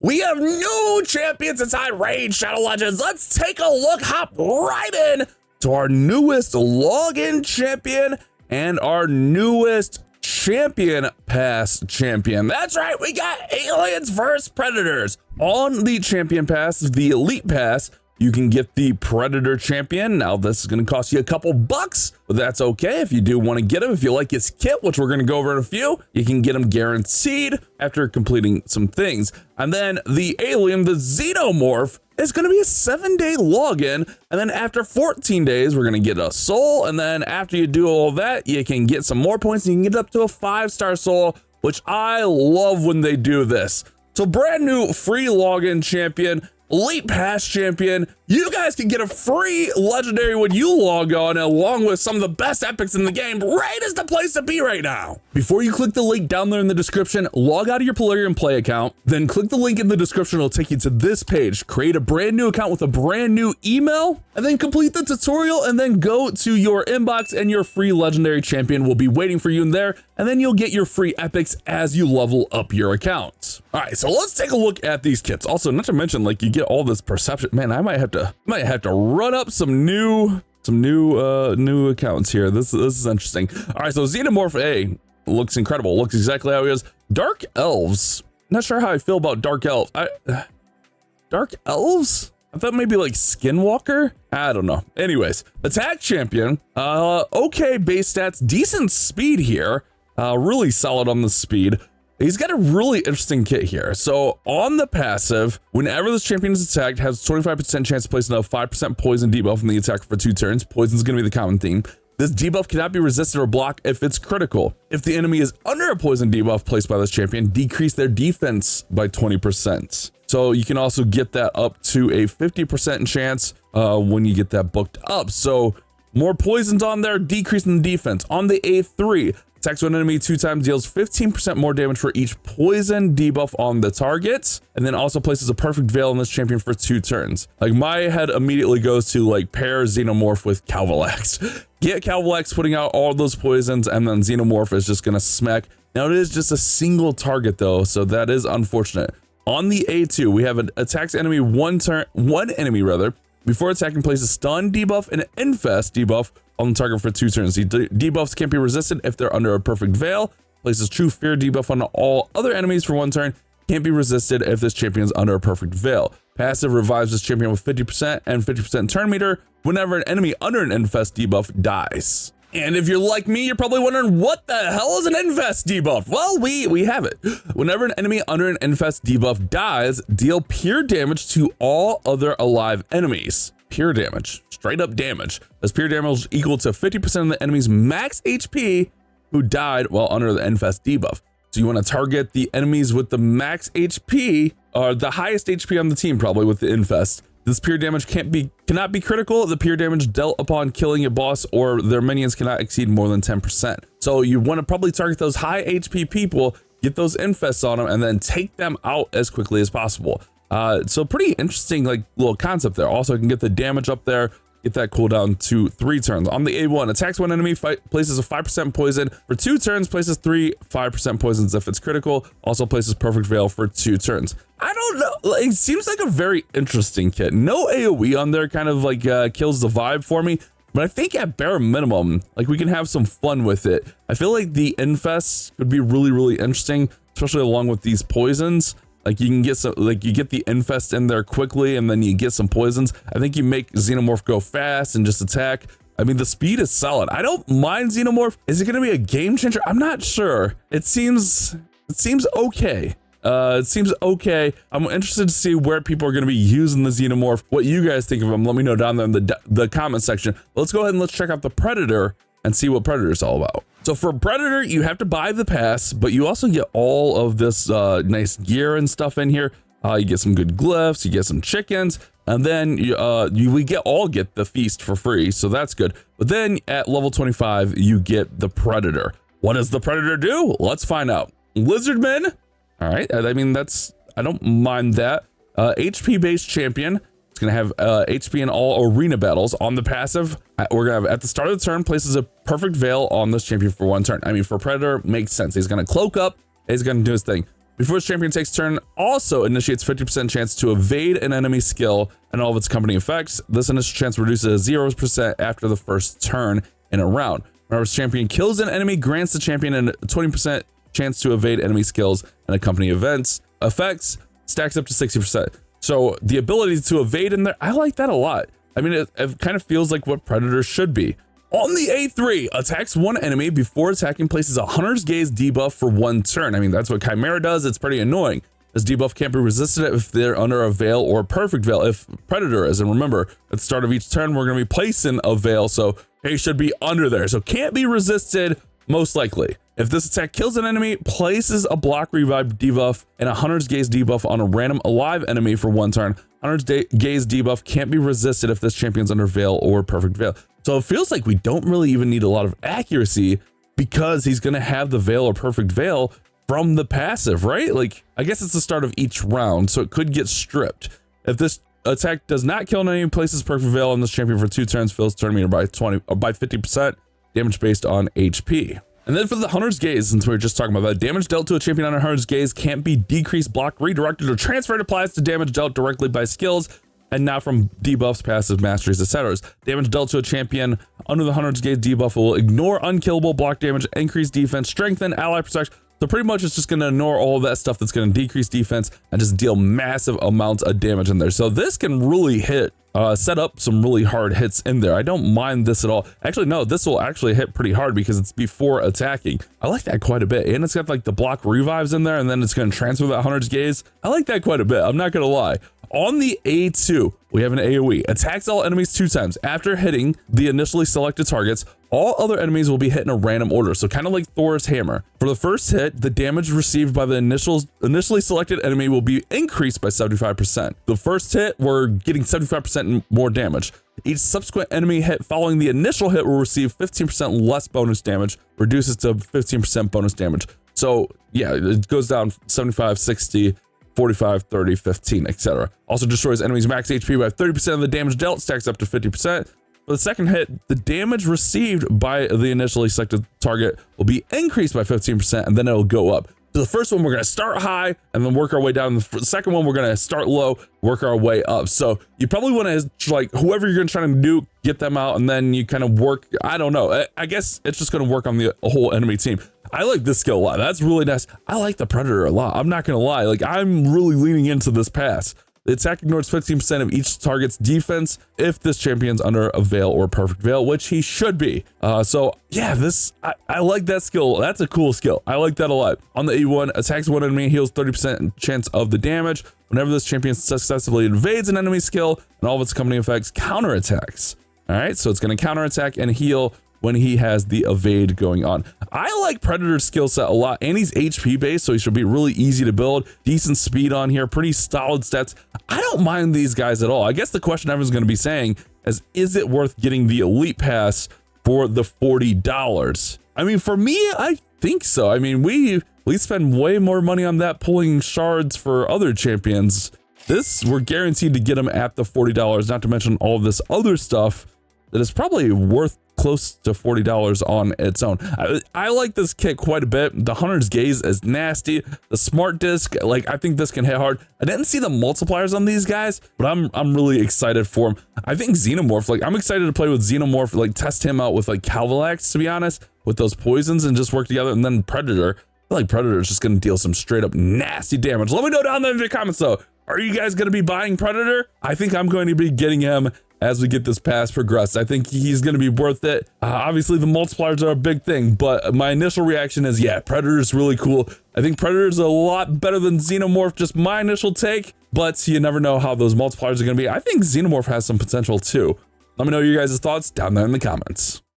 We have new champions inside Raid Shadow Legends. Let's take a look, hop right in to our newest login champion and our newest champion pass champion. That's right, we got aliens versus predators. On the champion pass, the elite pass, you can get the predator champion. Now this is going to cost you a couple bucks, but that's okay if you do want to get him. If you like his kit, which we're going to go over in a few, you can get him guaranteed after completing some things. And then the alien, the xenomorph, is going to be a 7-day login. And then after 14 days, we're going to get a soul. And then after you do all that, you can get some more points and you can get up to a 5-star soul, which I love when they do this. So brand new free login champion, elite pass champion, you guys can get a free legendary when you log on, along with some of the best epics in the game. Raid is the place to be right now. Before you click the link down there in the description, log out of your Polarium Play account, then click the link in the description. It'll take you to this page. Create a brand new account with a brand new email, and then complete the tutorial, and then go to your inbox, and your free legendary champion will be waiting for you in there, and then you'll get your free epics as you level up your account. All right, so let's take a look at these kits. Also, not to mention, like, you get all this perception. Man, I might have to run up some new accounts here. This is interesting. All right, so Xenomorph A looks incredible. Looks exactly how he is. Dark Elves. Not sure how I feel about Dark Elves. Dark Elves? I thought maybe like Skinwalker. I don't know. Anyways, attack champion. Okay, base stats, decent speed here. Really solid on the speed. He's got a really interesting kit here. So on the passive, whenever this champion is attacked, has 25% chance to place a 5% poison debuff on the attacker for 2 turns. Poison is going to be the common theme. This debuff cannot be resisted or blocked if it's critical. If the enemy is under a poison debuff placed by this champion, decrease their defense by 20%. So you can also get that up to a 50% chance when you get that booked up. So more poisons on there, decreasing the defense. On the A3, attacks one enemy 2 times, deals 15% more damage for each poison debuff on the target, and then also places a perfect veil on this champion for 2 turns. Like, my head immediately goes to like pair Xenomorph with Calvalax. Get Calvalax putting out all those poisons, and then Xenomorph is just gonna smack. Now it is just a single target though, so that is unfortunate. On the A2, we have an attacks enemy one enemy before attacking, places stun debuff and infest debuff on the target for 2 turns. The debuffs can't be resisted if they're under a perfect veil. Places true fear debuff on all other enemies for 1 turn. Can't be resisted if this champion is under a perfect veil. Passive revives this champion with 50% and 50% turn meter whenever an enemy under an infest debuff dies. And if you're like me, you're probably wondering, what the hell is an infest debuff? Well, we have it. Whenever an enemy under an infest debuff dies, deal pure damage to all other alive enemies. Pure damage, straight up damage. As pure damage is equal to 50% of the enemy's max HP who died while under the infest debuff. So you want to target the enemies with the max HP, or the highest HP on the team, probably with the infest. This pure damage cannot be critical. The pure damage dealt upon killing a boss or their minions cannot exceed more than 10%. So you want to probably target those high HP people, get those infests on them, and then take them out as quickly as possible. So pretty interesting, like, little concept there. Also, you can get the damage up there, get that cooldown to 3 turns. On the A1, attacks one enemy, places a 5% poison for 2 turns, places 3 5% poisons if it's critical. Also places perfect veil for 2 turns. I don't know, it seems like a very interesting kit. No AoE on there kind of like kills the vibe for me, but I think at bare minimum, like, we can have some fun with it. I feel like the infests could be really interesting, especially along with these poisons. Like, you can get some, like, you get the infest in there quickly, and then you get some poisons. I think you make Xenomorph go fast and just attack. I mean, the speed is solid. I don't mind Xenomorph. Is it going to be a game changer? I'm not sure. It seems okay. It seems okay. I'm interested to see where people are going to be using the Xenomorph. What you guys think of him? Let me know down there in the comment section. Let's go ahead and let's check out the Predator and see what Predator is all about. So for Predator, you have to buy the pass, but you also get all of this nice gear and stuff in here. You get some good glyphs, you get some chickens, and then we all get the feast for free, so that's good. But then at level 25, you get the Predator. What does the Predator do? Let's find out. Lizardmen. All right, I mean, I don't mind that. HP based champion. It's gonna have HP in all arena battles. On the passive, we're gonna have at the start of the turn, places a perfect veil on this champion for 1 turn. I mean, for Predator, makes sense. He's gonna cloak up, he's gonna do his thing. Before this champion takes turn, also initiates 50% chance to evade an enemy skill and all of its accompanying effects. This initial chance reduces to 0% after the first turn in a round. Whenever this champion kills an enemy, grants the champion a 20% chance to evade enemy skills and accompanying effects, stacks up to 60%. So the ability to evade in there, I like that a lot. I mean, it kind of feels like what Predator should be. On the A3, attacks one enemy before attacking, places a Hunter's Gaze debuff for 1 turn. I mean, that's what Chimera does. It's pretty annoying. This debuff can't be resisted if they're under a veil or perfect veil. If Predator is, and remember, at the start of each turn, we're going to be placing a veil, so he should be under there. So can't be resisted, most likely. If this attack kills an enemy, places a block revive debuff and a Hunter's Gaze debuff on a random alive enemy for 1 turn. Hunter's Gaze debuff can't be resisted if this champion's under veil or perfect veil. So it feels like we don't really even need a lot of accuracy because he's going to have the veil or perfect veil from the passive, right? Like, I guess it's the start of each round, so it could get stripped. If this attack does not kill an enemy, places perfect veil on this champion for 2 turns, fills turn meter by 50%, damage based on HP. And then for the Hunter's Gaze, since we were just talking about that, damage dealt to a champion under Hunter's Gaze can't be decreased, blocked, redirected, or transferred. Applies to damage dealt directly by skills and not from debuffs, passive, masteries, etc. Damage dealt to a champion under the Hunter's Gaze debuff will ignore unkillable block damage, increase defense, strengthen, ally protection. So pretty much it's just going to ignore all of that stuff that's going to decrease defense and just deal massive amounts of damage in there. So this can really hit, set up some really hard hits in there. I don't mind this at all. Actually, no, this will actually hit pretty hard because it's before attacking. I like that quite a bit. And it's got like the block revives in there, and then it's going to transfer that Hunter's Gaze. I like that quite a bit. I'm not going to lie. On the A2, we have an AoE. Attacks all enemies 2 times. After hitting the initially selected targets, all other enemies will be hit in a random order. So kind of like Thor's hammer. For the first hit, the damage received by the initially selected enemy will be increased by 75%. The first hit, we're getting 75% more damage. Each subsequent enemy hit following the initial hit will receive 15% less bonus damage, reduces to 15% bonus damage. So yeah, it goes down 75, 60, 45, 30, 15, etc. Also destroys enemies max HP by 30% of the damage dealt, stacks up to 50%. For the second hit, the damage received by the initially selected target will be increased by 15%, and then it'll go up. So the first one, we're going to start high and then work our way down. The second one, we're going to start low, work our way up. So you probably want to, like, whoever you're going to try to do, get them out, and then you kind of work. I don't know. I guess it's just going to work on the whole enemy team. I like this skill a lot. That's really nice. I like the Predator a lot. I'm not going to lie. Like, I'm really leaning into this pass. The attack ignores 15% of each target's defense if this champion's under a veil or perfect veil, which he should be. So yeah, I like that skill. That's a cool skill. I like that a lot. On the E1, attacks one enemy, heals 30% chance of the damage. Whenever this champion successfully invades an enemy skill and all of its accompanying effects, counterattacks. All right, so it's going to counterattack and heal when he has the evade going on. I like Predator's skill set a lot, and he's HP based, so he should be really easy to build. Decent speed on here, pretty solid stats. I don't mind these guys at all. I guess the question everyone's going to be saying is it worth getting the Elite Pass for the $40? I mean, for me, I think so. I mean, we spend way more money on that pulling shards for other champions. This, we're guaranteed to get them at the $40, not to mention all of this other stuff that is probably worth close to $40 on its own. I like this kit quite a bit. The Hunter's Gaze is nasty. The Smart Disc, like, I think this can hit hard. I didn't see the multipliers on these guys, but I'm really excited for them. I think Xenomorph, like, I'm excited to play with Xenomorph, like, test him out with, like, Calvalax, to be honest, with those poisons and just work together. And then Predator, I feel like Predator is just going to deal some straight up nasty damage. Let me know down there in the comments, though. Are you guys going to be buying Predator? I think I'm going to be getting him as we get this pass progressed. I think he's going to be worth it. Obviously, the multipliers are a big thing, but my initial reaction is, yeah, Predator is really cool. I think Predator is a lot better than Xenomorph, just my initial take, but you never know how those multipliers are going to be. I think Xenomorph has some potential too. Let me know your guys' thoughts down there in the comments.